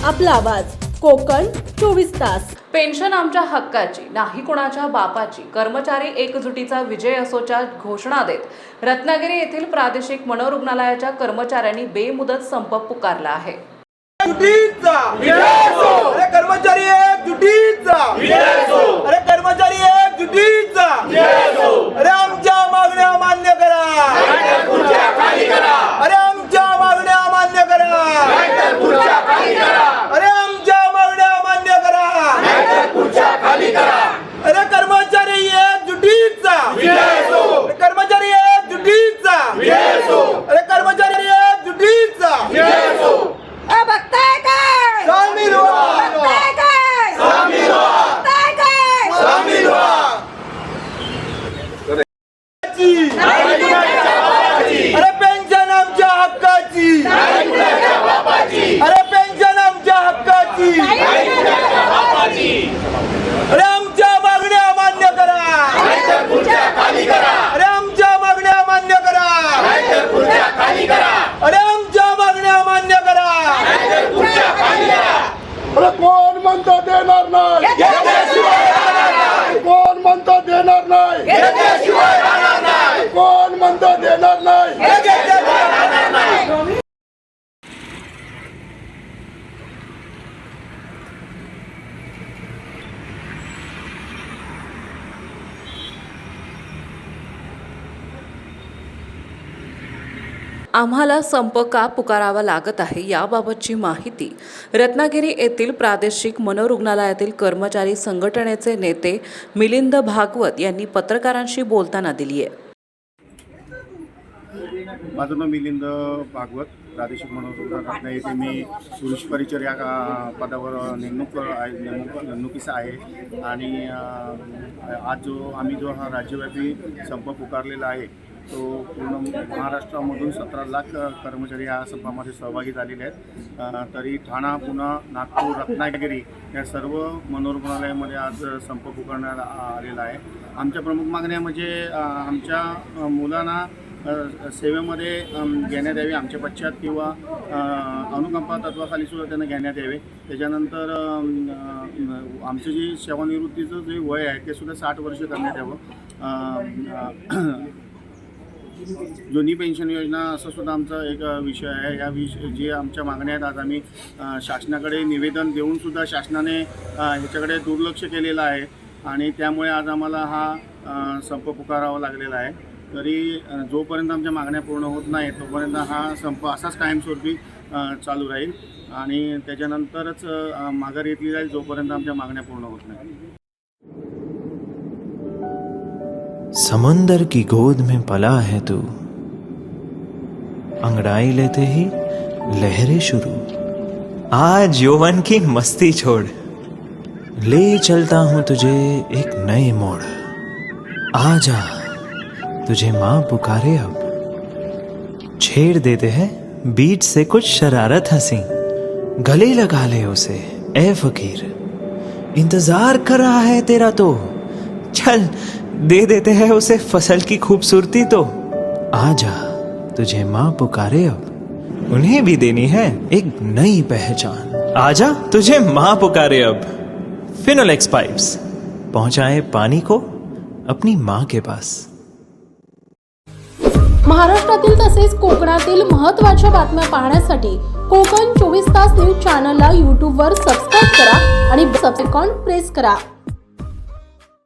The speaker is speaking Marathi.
आपला आवाज कोकण 24 तास। पेन्शन आमच्या हक्काची नाही कोणाच्या बापाची, कर्मचारी एकजुटीचा विजय असोच्या घोषणा देत रत्नागिरी येथील प्रादेशिक मनोरुग्णालयाच्या कर्मचाऱ्यांनी बेमुदत संप पुकारला आहे। अरे कर्मचारी एकजुटीचा, अरे कर्मचारी एकजुटीचा, अरे आमच्या मागण्या मान्य करा, अरे आमच्या मागण्या मान्य करा, अरे आमच्या मागण्या मान्य करा, अरे कर्मचारी एकजुटीचा, कर्मचारी एकजुटीचा, अरे कर्मचारी एकजुटीचा बघताय काय? सामील व्हा, बघताय काय? सामील व्हा, बघताय काय? सामील व्हा। अरे पेन्शन आमच्या हक्काची, अरे पेन्शन आमच्या हक्काची, अरे आमच्या मागण्या मान्य करा, अरे आमच्या मागण्या मान्य करा, अरे आमच्या मागण्या मान्य करा। अरे कोण म्हणतो देणार नाही, कोण म्हणतो देणार नाही, कोण म्हणतो देणार नाही। आम्हाला संप का पुकारावा लागत आहे याबाबतची माहिती रत्नागिरी येथील प्रादेशिक मनोरुग्णालयातील कर्मचारी संघटनेचे नेते मिलिंद भागवत यांनी पत्रकारांशी बोलताना दिली आहे। माझं नाव मिलिंद भागवत, प्रादेशिक मनोरुग्णालयात येथे मी पुरुष परिचर्या पदावर नेमणुकीचा आहे आणि आज आम्ही हा राज्यव्यापी संप पुकारलेला आहे तो पूर्ण महाराष्ट्रामधून 17 लाख कर्मचारी या संपामध्ये सहभागी झालेले आहेत। तरी ठाणा, पुणे, नागपूर, रत्नागिरी या सर्व मनोरुग्णालयामध्ये आज संप पुकारण्यात आलेला आहे। आमच्या प्रमुख मागण्या म्हणजे आमच्या मुलांना सेवेमध्ये घेण्यात यावे, आमच्या पश्चात किंवा अनुकंपा तत्वाखाली सुद्धा त्यांना घेण्यात यावे। त्याच्यानंतर आमचं जे सेवानिवृत्तीचं जे वय आहे ते सुद्धा 60 वर्ष करण्यात यावं। जुनी पेन्शन योजना असं सुद्धा आमचा एक विषय आहे। या जे आमच्या मागण्या आहेत आज आम्ही शासनाकडे निवेदन देऊन सुद्धा शासनाने ह्याच्याकडे दुर्लक्ष केलेलं आहे आणि त्यामुळे आज आम्हाला हा संप पुकारावा लागलेला आहे। तरी जोपर्यंत आमच्या मागण्या पूर्ण होत नाही तोपर्यंत हा संप असाच कायमस्वरूपी चालू राहील आणि त्याच्यानंतरच माघार घेतली जाईल जोपर्यंत आमच्या मागण्या पूर्ण होत नाही। समंदर की गोद में पला है तू, अंगड़ाई लेते ही लहरें शुरू। आज यौवन की मस्ती छोड़, ले चलता हूं तुझे एक नए मोड़। आजा तुझे माँ पुकारे अब, छेड़ देते हैं बीच से कुछ शरारत हंसी। गले लगा ले उसे ए फकीर, इंतजार कर रहा है तेरा तो। चल दे देते हैं उसे फसल की खूबसूरती तो। आजा तुझे माँ पुकारे अब, उन्हें भी देनी है एक नई पहचान। आजा तुझे माँ पुकारे अब। फिनोलेक्स पाइप्स पहुंचाए पानी को अपनी माँ के पास। महाराष्ट्रातील तसेच कोकणातील महत्त्वाच्या बातम्या पाहण्यासाठी कोकण 24 तास न्यूज चॅनलला YouTube वर सबस्क्राइब करा आणि बेल आयकॉन प्रेस करा।